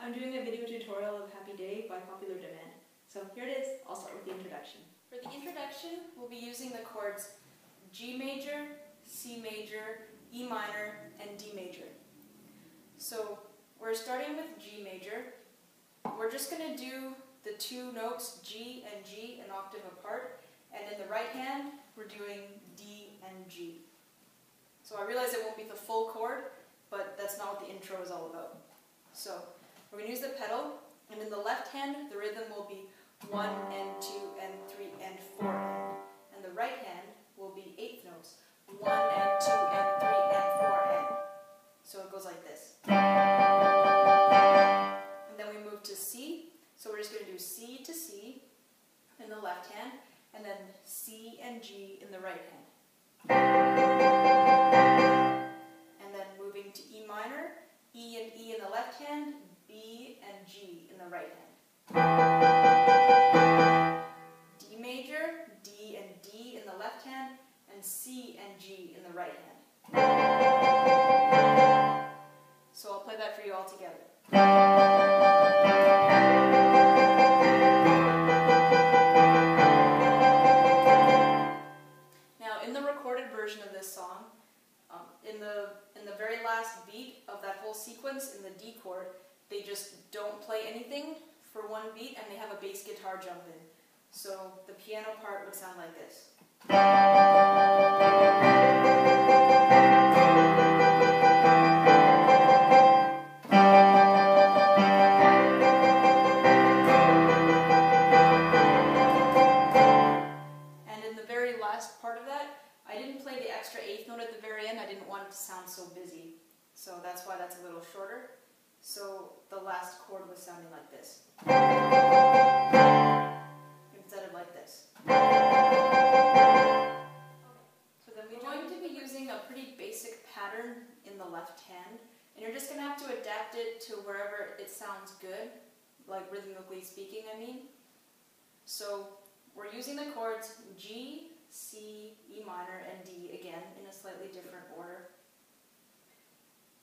I'm doing a video tutorial of Happy Day by popular demand. So here it is. I'll start with the introduction. For the introduction, we'll be using the chords G major, C major, E minor, and D major. So we're starting with G major. We're just going to do the two notes G and G an octave apart, and in the right hand we're doing D and G. So I realize it won't be the full chord, but that's not what the intro is all about. So we're going to use the pedal, and in the left hand the rhythm will be 1 and 2 and 3 and 4 and the right hand will be eighth notes, 1 and 2 and 3 and 4 and. So it goes like this. And then we move to C, so we're just going to do C to C in the left hand, and then C and G in the right hand. And then moving to E minor, E and E in the left hand, B and G in the right hand. D major, D and D in the left hand, and C and G in the right hand. So I'll play that for you all together. Now, in the recorded version of this song, in the very last beat of that whole sequence, in the D chord, they just don't play anything for one beat, and they have a bass guitar jump in. So the piano part would sound like this. And in the very last part of that, I didn't play the extra eighth note at the very end. I didn't want it to sound so busy. So that's why that's a little shorter. So the last chord was sounding like this, instead of like this. So then we're going to be using a pretty basic pattern in the left hand, and you're just going to have to adapt it to wherever it sounds good, like rhythmically speaking, I mean. So we're using the chords G, C, E minor, and D again in a slightly different order.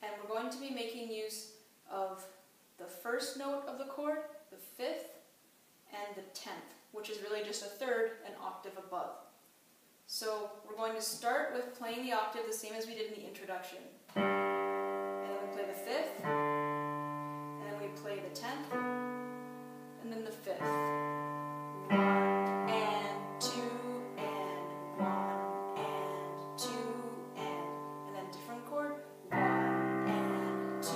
And we're going to be making use of the first note of the chord, the fifth, and the 10th, which is really just a third, an octave above. So we're going to start with playing the octave the same as we did in the introduction. And then we play the fifth, and then we play the 10th, and then the fifth. 1 and 2 and 1 and 2 and then different chord. 1 and 2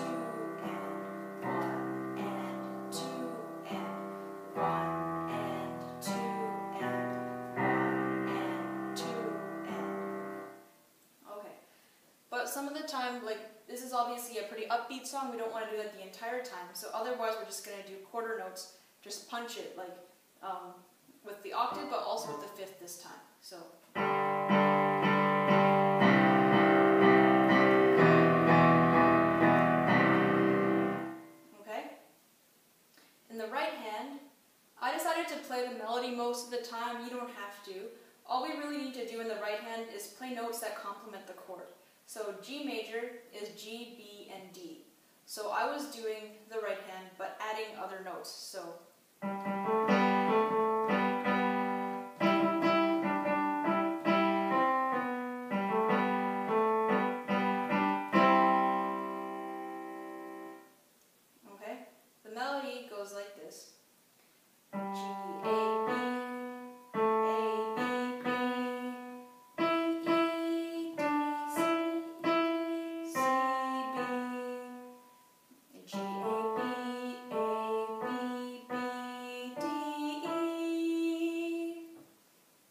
and 1 and 2 and 1 and 2 and 1 and 2 and. Okay, but some of the time, like, this is obviously a pretty upbeat song. We don't want to do that the entire time. So otherwise, we're just going to do quarter notes. Just punch it, like, with the octave, but also with the fifth this time. So. Okay? In the right hand, I decided to play the melody most of the time. You don't have to. All we really need to do in the right hand is play notes that complement the chord. So G major is G, B, and D. So I was doing the right hand, but adding other notes. So. Okay? The melody goes like this. G, A, B, A, B, B, B, E, D, C, C, B, G, A, B, A, B, B, D, E.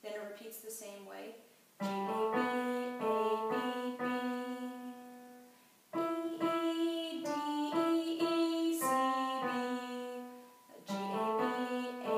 Then it repeats the same way. G, A, B, A, B, B, E, E, D, E, E, C, B, G, A, B, A,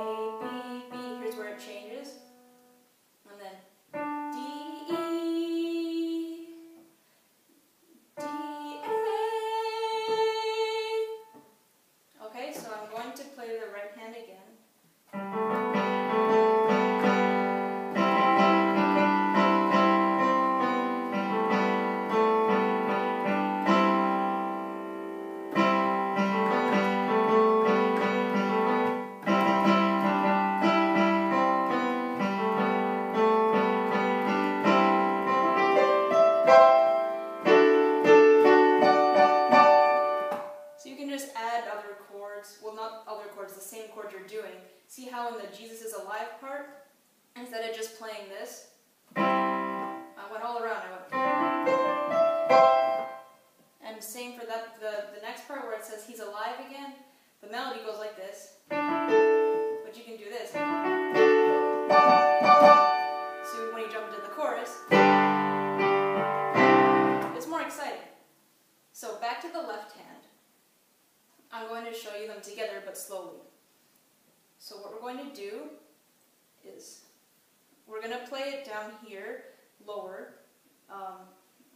words, the same chord you're doing. See how in the Jesus is alive part, instead of just playing this, I went all around. And same for that, the next part where it says he's alive again, the melody goes like this. But you can do this. So when you jump into the chorus, it's more exciting. So back to the left hand. I'm going to show you them together, but slowly. So what we're going to do is we're going to play it down here, lower,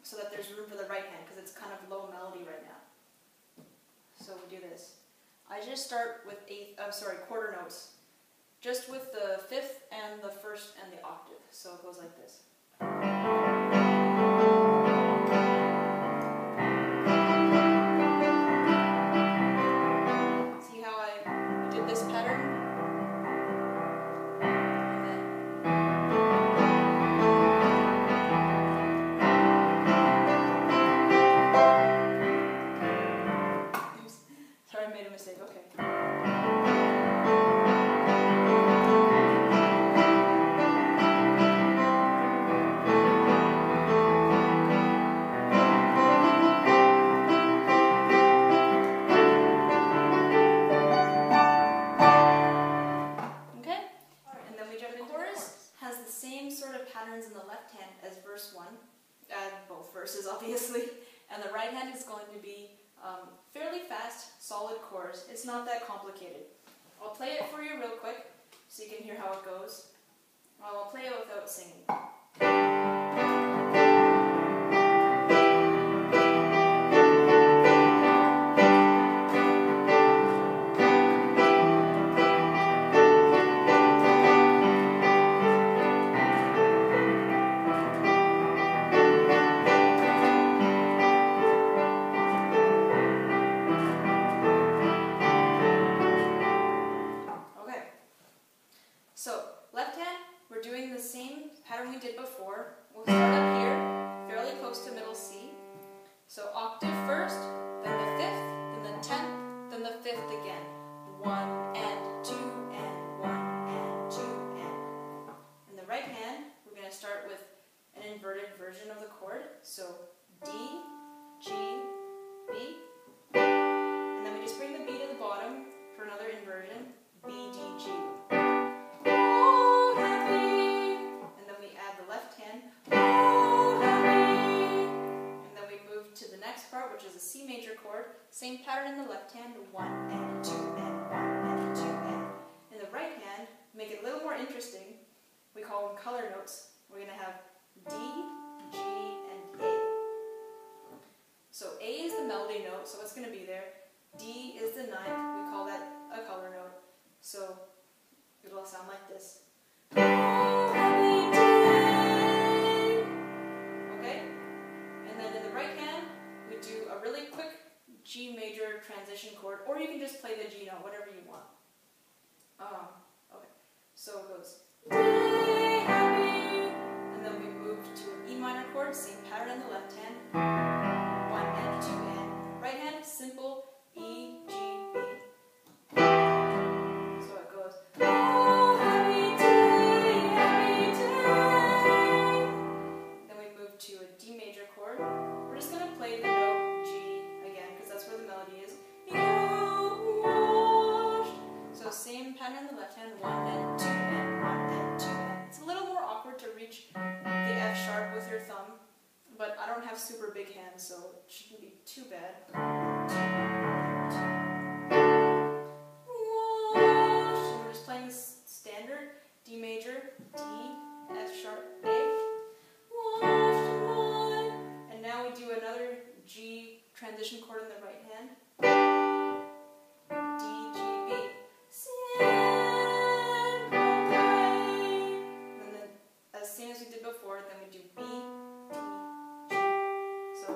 so that there's room for the right hand, because it's kind of low melody right now. So we do this. I just start with quarter notes, just with the fifth and the first and the octave. So it goes like this. See how I did this pattern? Oops. Sorry, I made a mistake. Okay. Patterns in the left hand as verse 1, both verses obviously, and the right hand is going to be fairly fast, solid chords. It's not that complicated. I'll play it for you real quick so you can hear how it goes. I'll play it without singing. So, left hand, we're doing the same pattern we did before. We'll start up here, fairly close to middle C. So octave first, then the fifth, then the 10th, then the fifth again. 1 and 2 and 1 and 2 and. In the right hand, we're going to start with an inverted version of the chord. So D, G, B. And then we just bring the B to the bottom for another inversion. B, D, G. Which is a C major chord, same pattern in the left hand, 1 and 2 and 1 and 2 and. In the right hand, make it a little more interesting, we call them color notes. We're going to have D, G, and A. So A is the melody note, so it's going to be there. D is the 9th, we call that a color note. So it'll sound like this. Okay? And then in the right hand, we do a really quick G major transition chord, or you can just play the G note, whatever you want. Okay, so it goes D, and then we move to an E minor chord, same pattern in the left hand, 1 and 2 and. Right hand, simple E, G, B. So it goes oh, happy day, happy day. Then we move to a D major chord. We're just going to play the note G again, because that's where the melody is. You washed. So same pattern in the left hand, 1 and 2 and 1 and 2 and. It's a little more awkward to reach the F sharp with your thumb, but I don't have super big hands, so it shouldn't be too bad. Washed. So we're just playing this standard D major, D, F sharp, A. And now we do another G transition chord in the right hand. D, G, B. And then as same as we did before, then we do B, D, G. So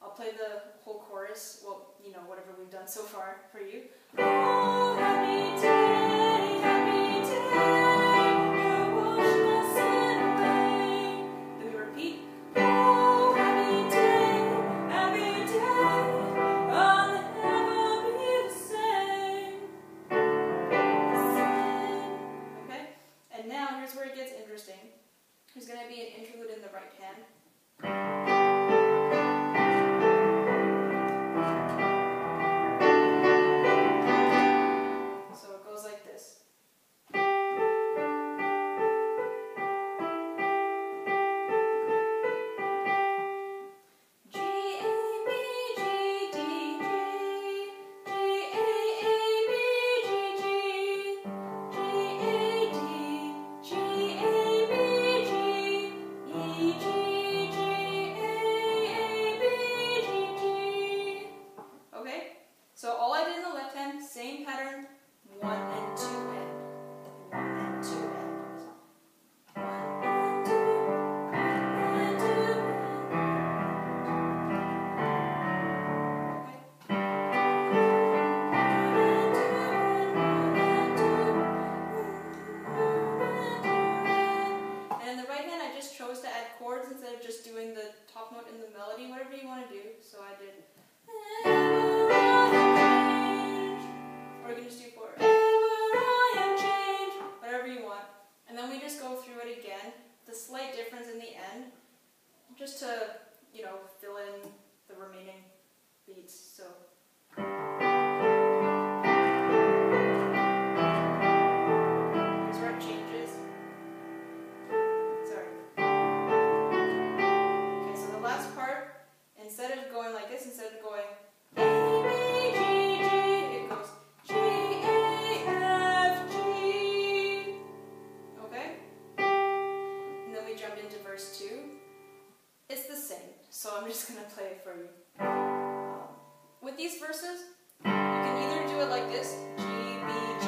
I'll play the whole chorus, well, you know, whatever we've done so far for you. Oh, happy day, happy day. So all I did in the left hand, same pattern, 1 and 2 and 1 and 2 and 1 and 2 and 2 and in the right hand I just chose to add chords instead of just doing the top note in the melody, whatever you want to do. So I did or you can just do forever I am changed, whatever you want. And then we just go through it again, the slight difference in the end, just to, you know, fill in the remaining beats. So here's where it changes. Sorry. Okay, so the last part, instead of going like this, instead of going A, B, G, G, it goes G, A, F, G. Okay? And then we jump into verse 2. It's the same, so I'm just going to play it for you. With these verses, you can either do it like this, G, B, G,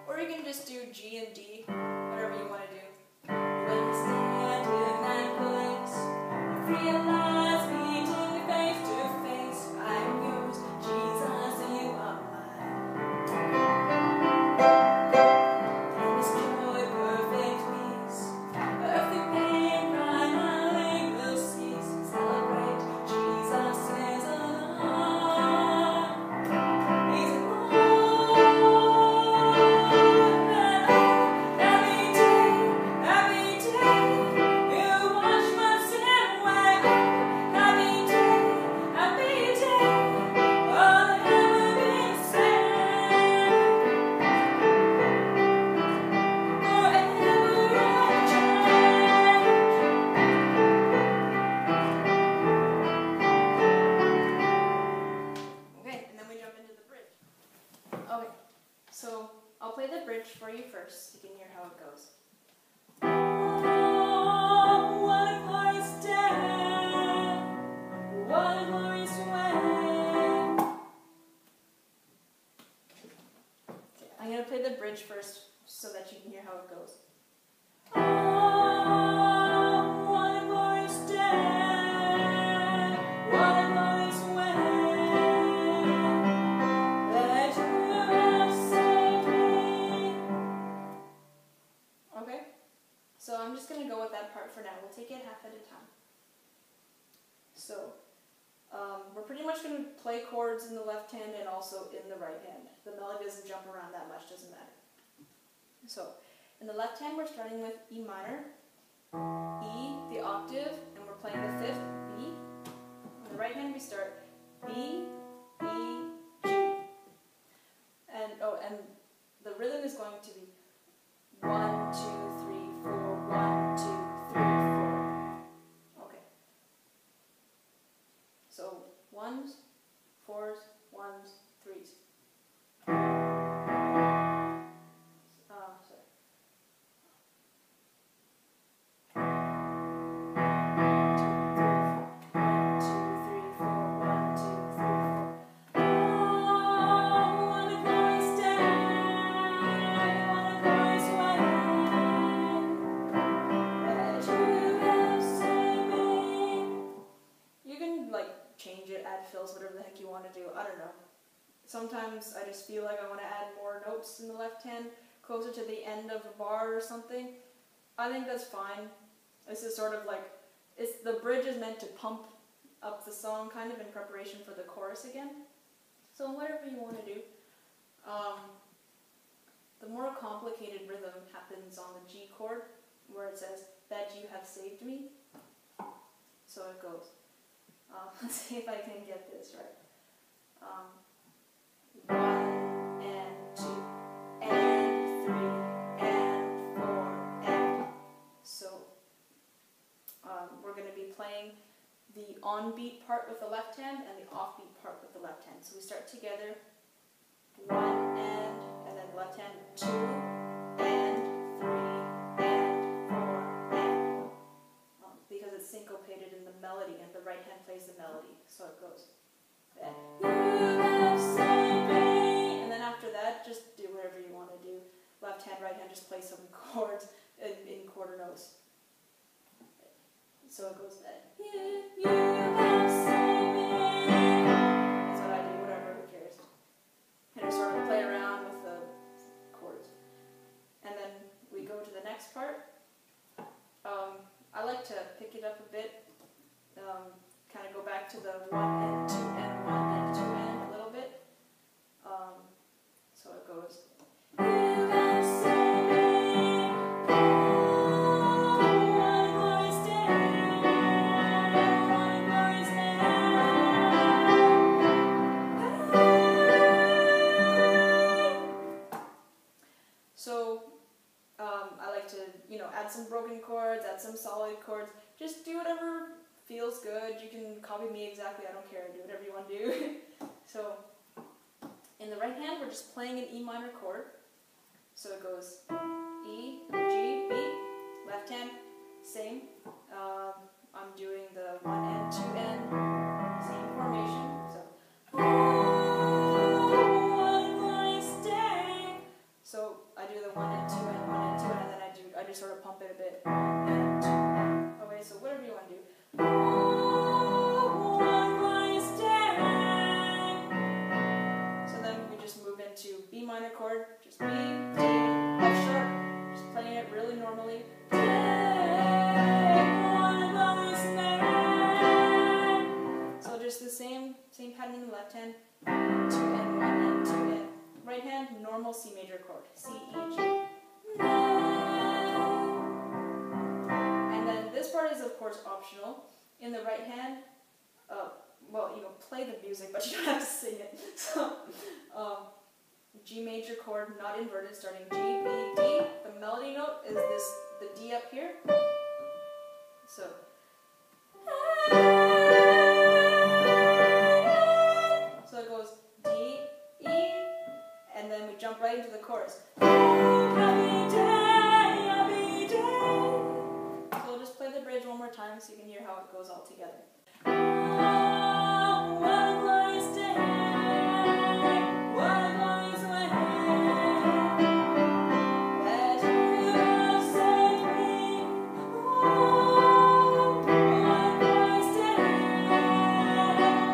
or you can just do G and D, whatever you want to do. When I stand in that place, I realize meeting face to face, I am yours, Jesus, and you are mine. And this joy, perfect peace, earthly pain, crime, I will cease. Celebrate, Jesus is alive. He's so I'll play the bridge for you first, so you can hear how it goes. Oh, what a glorious day, what a glorious way. Okay, I'm going to play the bridge first so that you can hear how it goes. Oh, what a glorious day, what a glorious way. So I'm just going to go with that part for now. We'll take it half at a time. So we're pretty much going to play chords in the left hand and also in the right hand. The melody doesn't jump around that much, doesn't matter. So in the left hand we're starting with E minor, E, the octave, and we're playing the fifth, B. In the right hand we start B, B, G. And the rhythm is going to be 1, 2, 3, 4, 1, 2, 3, 4. Okay. So 1s, 4s, 1s, 3s. Sorry. 1, 2, 3, 4, 1, 2, 3, 4. Oh, what a glorious day, what a glorious way. You can change it, add fills, whatever the heck you want to do. I don't know. Sometimes I just feel like I want to add more notes in the left hand, closer to the end of a bar or something. I think that's fine. This is sort of the bridge is meant to pump up the song kind of in preparation for the chorus again. So whatever you want to do. The more complicated rhythm happens on the G chord, where it says, that you have saved me. So it goes. Let's see if I can get this right. 1 and 2 and 3 and 4 and. So we're going to be playing the on-beat part with the left hand and the off-beat part with the left hand. So we start together, 1 and then left hand, 2 and 3 and 4 and. Because it's syncopated in the melody and the right hand plays the melody. So it goes. You have saved So it goes that. You have saved me. That's what I do, whatever, who cares. And I sort of play around with the chords. And then we go to the next part. I like to pick it up a bit, kind of go back to the 1 and 2 and 1 and 2 and a little bit. So it goes. You have saved me, one glorious day, one glorious day. So I like to, add some broken chords, add some solid chords. Just do whatever feels good. You can copy me exactly. I don't care. Do whatever you want to do. So in the right hand, we're just playing an E minor chord. So it goes E, G, B. Left hand, same. I'm doing the 1 and 2 and same formation. So one glorious day. So I do the 1 and 2 and 1 and 2 and then I just sort of pump it a bit. And 2. Okay, so whatever you want to do. One glorious day. So then we just move into B minor chord, just B, D, F sharp, just playing it really normally. So just the same pattern in the left hand, 2 and 1 and 2 and. Right hand, normal C major chord, C, E, G. And then this part is of course optional. In the right hand, play the music, but you don't have to sing it. So, G major chord, not inverted, starting G, B, D. The melody note is the D up here. So. So it goes D, E, and then we jump right into the chorus. Happy day, happy day. So we'll just play the bridge one more time so you can hear how it goes all together. Oh, what a glorious day, what a glorious way, that you have saved me. Oh, what a glorious day,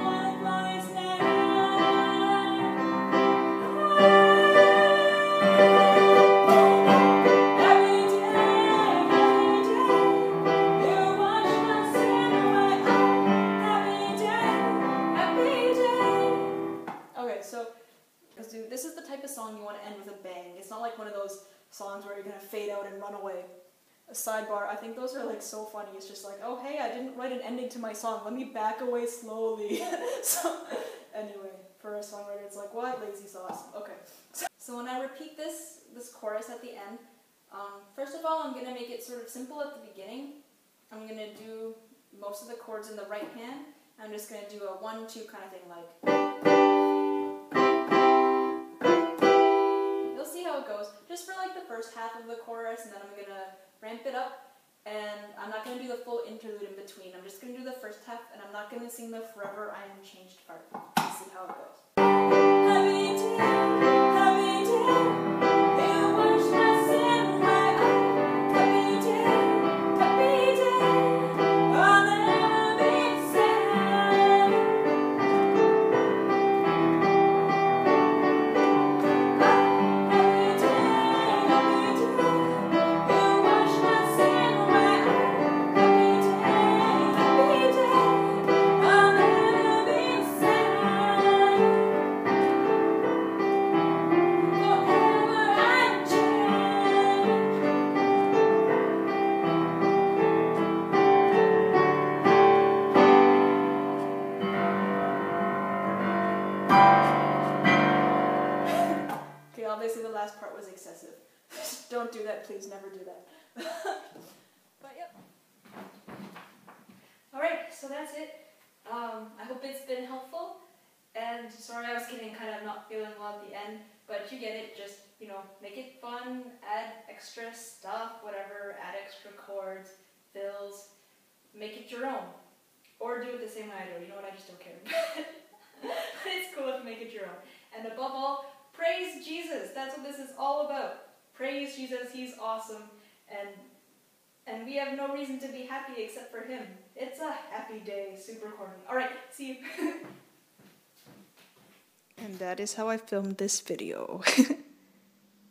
what a glorious day. Every day, you wash my sin away. Happy day. Okay, so this is the type of song you want to end with a bang. It's not like one of those songs where you're going to fade out and run away. A sidebar, I think those are like so funny. It's just like, oh hey, I didn't write an ending to my song. Let me back away slowly. So anyway, for a songwriter, it's like, what? Lazy sauce. Okay. So when I repeat this chorus at the end, first of all, I'm going to make it sort of simple at the beginning. I'm going to do most of the chords in the right hand. I'm just going to do a 1-2 kind of thing, like. You'll see how it goes, just for like the first half of the chorus, and then I'm going to ramp it up, and I'm not going to do the full interlude in between. I'm just going to do the first half, and I'm not going to sing the Forever I Am Changed part. Let's see how it goes. Happy day, happy day, you wash my sin away. Happy day, I'll never be sad. Happy day, you wash my sin away. Happy day, I'll never be sad. Forever I'm changed. Okay, obviously the last part was excessive. Don't do that, please, never do that. But yep. Alright, so that's it. I hope it's been helpful. And sorry I was getting kind of not feeling well at the end, but you get it. Just, make it fun, add extra stuff, whatever, add extra chords, fills, make it your own. Or do it the same way I do. You know what, I just don't care. But it's cool if you make it your own. And above all, praise Jesus. That's what this is all about. Praise Jesus, He's awesome. And And we have no reason to be happy except for him. It's a happy day, super corny. Alright, see you. And that is how I filmed this video.